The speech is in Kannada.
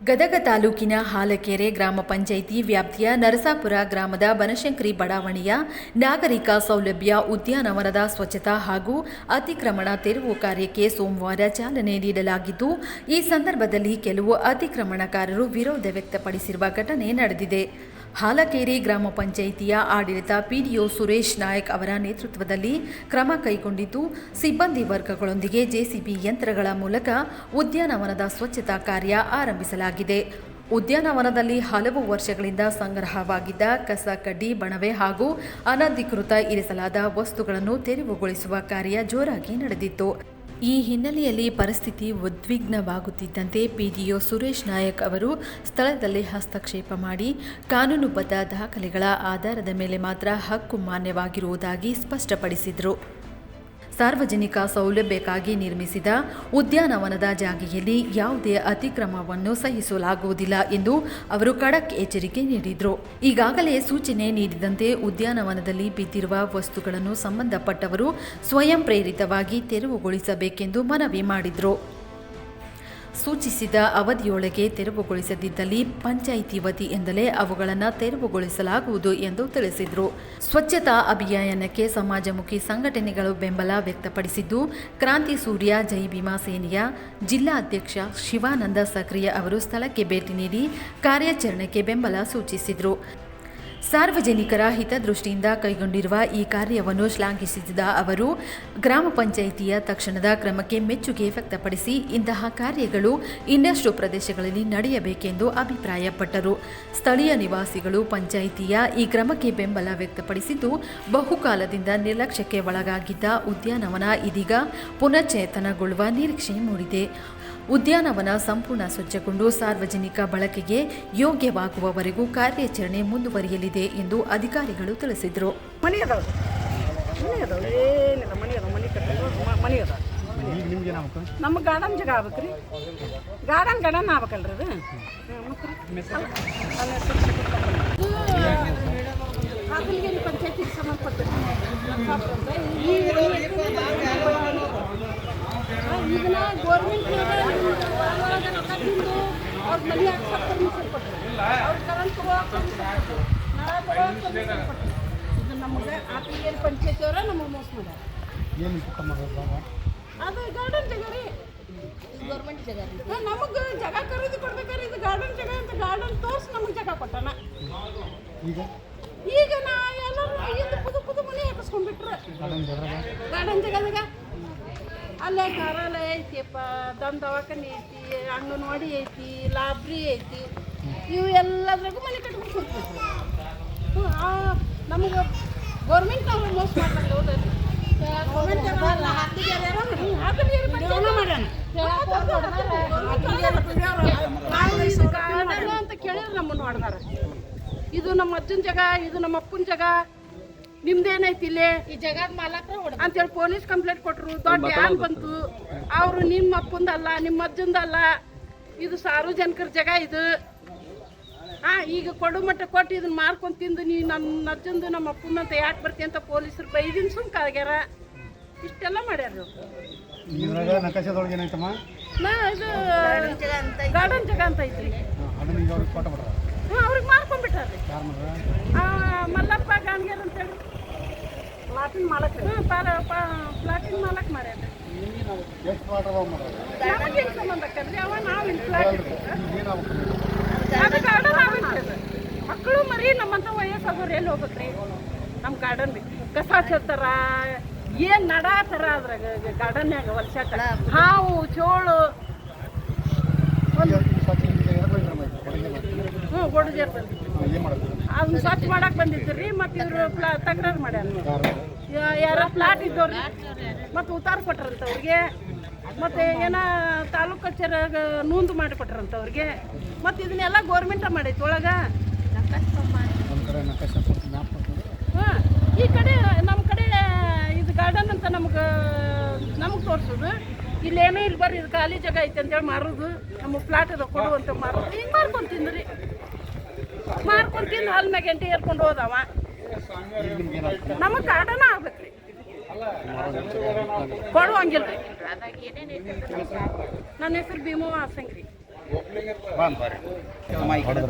ಗದಗ ತಾಲೂಕಿನ ಹಾಲಕೆರೆ ಗ್ರಾಮ ಪಂಚಾಯಿತಿ ವ್ಯಾಪ್ತಿಯ ನರಸಾಪುರ ಗ್ರಾಮದ ಬನಶಂಕರಿ ಬಡಾವಣೆಯ ನಾಗರಿಕ ಸೌಲಭ್ಯ ಉದ್ಯಾನವನದ ಸ್ವಚ್ಛತಾ ಹಾಗೂ ಅತಿಕ್ರಮಣ ತೆರವು ಕಾರ್ಯಕ್ಕೆ ಸೋಮವಾರ ಚಾಲನೆ ನೀಡಲಾಗಿದ್ದು, ಈ ಸಂದರ್ಭದಲ್ಲಿ ಕೆಲವು ಅತಿಕ್ರಮಣಕಾರರು ವಿರೋಧ ವ್ಯಕ್ತಪಡಿಸಿರುವ ಘಟನೆ ನಡೆದಿದೆ. ಹಾಲಕೇರಿ ಗ್ರಾಮ ಪಂಚಾಯಿತಿಯ ಆಡಳಿತ ಪಿಡಿಒ ಸುರೇಶ್ ನಾಯಕ್ ಅವರ ನೇತೃತ್ವದಲ್ಲಿ ಕ್ರಮ ಕೈಗೊಂಡಿದ್ದು, ಸಿಬ್ಬಂದಿ ವರ್ಗಗಳೊಂದಿಗೆ ಜೆಸಿಬಿ ಯಂತ್ರಗಳ ಮೂಲಕ ಉದ್ಯಾನವನದ ಸ್ವಚ್ಛತಾ ಕಾರ್ಯ ಆರಂಭಿಸಲಾಗಿದೆ. ಉದ್ಯಾನವನದಲ್ಲಿ ಹಲವು ವರ್ಷಗಳಿಂದ ಸಂಗ್ರಹವಾಗಿದ್ದ ಕಸ, ಕಡ್ಡಿ, ಬಣವೆ ಹಾಗೂ ಅನಧಿಕೃತ ಇರಿಸಲಾದ ವಸ್ತುಗಳನ್ನು ತೆರವುಗೊಳಿಸುವ ಕಾರ್ಯ ಜೋರಾಗಿ ನಡೆದಿತ್ತು. ಈ ಹಿನ್ನೆಲೆಯಲ್ಲಿ ಪರಿಸ್ಥಿತಿ ಉದ್ವಿಗ್ನವಾಗುತ್ತಿದ್ದಂತೆ ಪಿಡಿಒ ಸುರೇಶ್ ನಾಯಕ್ ಅವರು ಸ್ಥಳದಲ್ಲಿ ಹಸ್ತಕ್ಷೇಪ ಮಾಡಿ ಕಾನೂನುಬದ್ಧ ದಾಖಲೆಗಳ ಆಧಾರದ ಮೇಲೆ ಮಾತ್ರ ಹಕ್ಕು ಮಾನ್ಯವಾಗಿರುವುದಾಗಿ ಸ್ಪಷ್ಟಪಡಿಸಿದರು. ಸಾರ್ವಜನಿಕ ಸೌಲಭ್ಯಕ್ಕಾಗಿ ನಿರ್ಮಿಸಿದ ಉದ್ಯಾನವನದ ಜಾಗೆಯಲ್ಲಿ ಯಾವುದೇ ಅತಿಕ್ರಮವನ್ನು ಸಹಿಸಲಾಗುವುದಿಲ್ಲ ಎಂದು ಅವರು ಖಡಕ್ ಎಚ್ಚರಿಕೆ ನೀಡಿದರು. ಈಗಾಗಲೇ ಸೂಚನೆ ನೀಡಿದಂತೆ ಉದ್ಯಾನವನದಲ್ಲಿ ಬಿದ್ದಿರುವ ವಸ್ತುಗಳನ್ನು ಸಂಬಂಧಪಟ್ಟವರು ಸ್ವಯಂ ಪ್ರೇರಿತವಾಗಿ ತೆರವುಗೊಳಿಸಬೇಕೆಂದು ಮನವಿ ಮಾಡಿದರು. ಸೂಚಿಸಿದ ಅವಧಿಯೊಳಗೆ ತೆರವುಗೊಳಿಸದಿದ್ದಲ್ಲಿ ಪಂಚಾಯಿತಿ ವತಿಯಿಂದಲೇ ಅವುಗಳನ್ನು ತೆರವುಗೊಳಿಸಲಾಗುವುದು ಎಂದು ತಿಳಿಸಿದರು. ಸ್ವಚ್ಛತಾ ಅಭಿಯಾನಕ್ಕೆ ಸಮಾಜಮುಖಿ ಸಂಘಟನೆಗಳು ಬೆಂಬಲ ವ್ಯಕ್ತಪಡಿಸಿದ್ದು, ಕ್ರಾಂತಿ ಸೂರ್ಯ ಜೈ ಭೀಮಾ ಸೇನೆಯ ಜಿಲ್ಲಾಧ್ಯಕ್ಷ ಶಿವಾನಂದ ಸಕ್ರಿಯ ಅವರು ಸ್ಥಳಕ್ಕೆ ಭೇಟಿ ನೀಡಿ ಕಾರ್ಯಾಚರಣೆಗೆ ಬೆಂಬಲ ಸೂಚಿಸಿದರು. ಸಾರ್ವಜನಿಕರ ಹಿತದೃಷ್ಟಿಯಿಂದ ಕೈಗೊಂಡಿರುವ ಈ ಕಾರ್ಯವನ್ನು ಶ್ಲಾಘಿಸಿದ ಅವರು ಗ್ರಾಮ ಪಂಚಾಯಿತಿಯ ತಕ್ಷಣದ ಕ್ರಮಕ್ಕೆ ಮೆಚ್ಚುಗೆ ವ್ಯಕ್ತಪಡಿಸಿ ಇಂತಹ ಕಾರ್ಯಗಳು ಇನ್ನಷ್ಟು ಪ್ರದೇಶಗಳಲ್ಲಿ ನಡೆಯಬೇಕೆಂದು ಅಭಿಪ್ರಾಯಪಟ್ಟರು. ಸ್ಥಳೀಯ ನಿವಾಸಿಗಳು ಪಂಚಾಯಿತಿಯ ಈ ಕ್ರಮಕ್ಕೆ ಬೆಂಬಲ ವ್ಯಕ್ತಪಡಿಸಿದ್ದು, ಬಹುಕಾಲದಿಂದ ನಿರ್ಲಕ್ಷ್ಯಕ್ಕೆ ಒಳಗಾಗಿದ್ದ ಉದ್ಯಾನವನ ಇದೀಗ ಪುನಶ್ಚೇತನಗೊಳ್ಳುವ ನಿರೀಕ್ಷೆ ಮೂಡಿದೆ. ಉದ್ಯಾನವನ ಸಂಪೂರ್ಣ ಸ್ವಚ್ಛಗೊಂಡು ಸಾರ್ವಜನಿಕ ಬಳಕೆಗೆ ಯೋಗ್ಯವಾಗುವವರೆಗೂ ಕಾರ್ಯಾಚರಣೆ ಮುಂದುವರಿಯಲಿದೆ ಎಂದು ಅಧಿಕಾರಿಗಳು ತಿಳಿಸಿದರು. ನಮ್ಮ ಗಾರ್ಡನ್ ಜಾಗ ಆಗ್ಬೇಕ್ರಿ, ಗಾರ್ಡನ್ ಆಗ್ಬೇಕಲ್ರಿ ಅದು. ಹಾಗಲಗೇರಿ ಪಂಚಾಯತಿಗೆ ಸಂಬಂಧಪಟ್ಟ ಇದನ್ನ ಗೋರ್ಮೆಂಟ್ ರೊಕ್ಕ ತಿಂದು ಅವ್ರ ಮನೆ ಹಾಕ್ಸಕ್ಕೆ ಪರ್ಮಿಷನ್ ಕೊಟ್ಟರು, ಅವ್ರ ಕರೆಂಟ್ ತಗೋಕೆ ನಳ ತಗೋಕೆ ಕೊಟ್ಟರು. ಇದು ನಮಗೆ ಹಾಗಲಗೇರಿ ಪಂಚಾಯತಿಯವರ ನಮಗೆ ಮೋಸ ಮಾಡ್ಯಾರ. ಅದು ಗಾರ್ಡನ್ ಜಾಗ ರೀ, ಗೌರ್ಮೆಂಟ್ ಜಾಗ ರೀ. ನಮಗೆ ಜಾಗ ಖರೀದಿ ಕೊಡ್ಬೇಕಾದ್ರೆ ಇದು ಗಾರ್ಡನ್ ಜಾಗ ಅಂತ ಗಾರ್ಡನ್ ತೋರಿಸಿ ನಮಗೆ ಜಾಗ ಕೊಟ್ಟಾನ. ಈಗ ನಾ ಎಲ್ಲರೂ ಇದು ಪುದು ಮನೆ ಹಾಕಿಸ್ಕೊಂಡ್ಬಿಟ್ರೆ ಗಾರ್ಡನ್ ಜಾಗದಾಗ ಅಲ್ಲೇ ಕಾರ್ಯಾಲಯ ಐತಿಯಪ್ಪ, ದವಾಖಾನೆ ಐತಿ, ಅಂಗನವಾಡಿ ಐತಿ, ಲಾಬ್ರಿ ಐತಿ, ಇವು ಎಲ್ಲದ್ರಾಗೂ ಮನೆ ಕಟ್ಕೊಂಡು ಕೂತ್ಬಿಟ್ರು. ನಮಗೆ ಗೌರ್ಮೆಂಟ್ನವ್ರು ಮೋಸ ಮಾಡ್ತಾರೆ. ಹೌದಲ್ರಿ, ಅಂತ ಕೇಳಿದ್ರೆ ನಮ್ಮನ್ನು ಹೊಡೆದಾರ. ಇದು ನಮ್ಮ ಅಜ್ಜನ ಜಾಗ, ಇದು ನಮ್ಮ ಅಪ್ಪನ ಜಾಗ, ನಿಮ್ದೇನೈತಿ ಇಲ್ಲೇ ಈ ಜಗದ ಮಾಲಕ್ರ ಅಂತೇಳಿ ಪೊಲೀಸ್ ಕಂಪ್ಲೇಂಟ್ ಕೊಟ್ಟರು. ದೊಡ್ಡ ಯಾನ್ ಬಂತು, ಅವರು ನಿಮ್ಮ ಅಪ್ಪಂದಲ್ಲ ನಿಮ್ಮ ಅಜ್ಜಂದಲ್ಲ, ಇದು ಸಾರ್ವಜನಿಕರ ಜಾಗ ಇದು. ಈಗ ಕೊಡು ಮಟ್ಟ ಕೊಟ್ಟು ಇದನ್ನ ಮಾರ್ಕೊಂಡು ತಿಂದು ನೀವು ನನ್ನ ಅಜ್ಜಂದು ನಮ್ಮ ಅಪ್ಪಂದಂತ ಯಾಕೆ ಬರ್ತಿ ಅಂತ ಪೊಲೀಸರು ಬೈದಿನ ಸುಮ್ಕಾಗ್ಯಾರ. ಇಷ್ಟೆಲ್ಲ ಮಾಡ್ಯಾರ. ನಾ ಇದು ಗಾರ್ಡನ್ ಜಾಗ ಅಂತ ಐತ್ರಿ, ಅವ್ರಿಗೆ ಮಾರ್ಕೊಂಡ್ಬಿಟ್ಟಾರ್ರಿ. ಮಲ್ಲಪ್ಪ ಗಾಣಿಗೇರ್ ಅಂತೇಳಿ ಪ್ಲಾಟಿನ್ ಮಾಲಕ್, ಪ್ಲಾಟಿನ್ ಮಾಲಕ್ ಮಾಡ್ಯಾರ. ನಮಗೇನು ಸಂಬಂಧ ಆಕದ್ರಿ, ಅವ ನಾವಿನ್ ಪ್ಲಾಟ್ ಅದು ಗಾರ್ಡನ್ ಆಗಿರ್ತದೆ. ಮಕ್ಕಳು ಮರಿ ನಮ್ಮಂತ ವಯಸ್ಸಾದವ್ರು ಎಲ್ಲಿ ಹೋಗ್ಬೇಕ್ರಿ? ನಮ್ಮ ಗಾರ್ಡನ್ ಬಿ ಕಸ ಚೆಲ್ತಾರ, ಏನು ನಡಾತಾರ ಅದ್ರಾಗ ಗಾರ್ಡನ್ಯಾಗ ವರ್ಷಕ್ಕ ಹಾವು ಚೋಳು ಗೊಡಜೇರ್ ಅದನ್ನ ಸ್ವಚ್ಛ ಮಾಡಕ್ಕೆ ಬಂದಿದ್ರಿ. ಮತ್ತು ಇವರು ತಕರಾರು ಮಾಡ್ಯಾರ, ಯಾರೋ ಪ್ಲಾಟ್ ಇದ್ದವ್ರಿ ಮತ್ತು ಉತ್ತಾರ ಕೊಟ್ರಂತ ಅವ್ರಿಗೆ, ಮತ್ತು ಏನೋ ತಾಲೂಕು ಕಚೇರಿಯಾಗ ನೂಂದು ಮಾಡಿಕೊಟ್ರಂತ ಅವ್ರಿಗೆ. ಮತ್ತು ಇದನ್ನೆಲ್ಲ ಗೋರ್ಮೆಂಟ ಮಾಡೈತಿ ಒಳಗೆ. ಹಾಂ, ಈ ಕಡೆ ನಮ್ಮ ಕಡೆ ಇದು ಗಾರ್ಡನ್ ಅಂತ ನಮ್ಗೆ ತೋರಿಸೋದು. ಇಲ್ಲೇನೋ ಇಲ್ಲಿ ಬರ್ರಿ ಇದು ಖಾಲಿ ಜಾಗ ಐತೆ ಅಂತೇಳಿ ಮಾರೋದು, ನಮಗೆ ಫ್ಲಾಟ್ ಅದ ಕೊಡು ಅಂತ ಮಾರೋದು. ಹಿಂಗೆ ಮಾರ್ಕೊಂಡು ತಿಂದ್ರಿ, ಮಾರ್ಕೊಂಡು ತಿಂದು ಅಲ್ಲಿ ಮ್ಯಾಗ ಗಂಟೆ ಏರ್ಕೊಂಡು ಹೋದವ. ನಮಗೆ ಗಾರ್ಡನ್ ಆಗ್ಬೇಕ್ರಿ, ಕೊಡುವಂಗಿಲ್ಲ ರೀ. ನನ್ನ ಹೆಸರು ಭೀಮವ್ವ ಸಂಗ್ರಿ. ಬಾ ಬರ್ರಿ. ಅಮ್ಮ ಈ ಕಡೆ.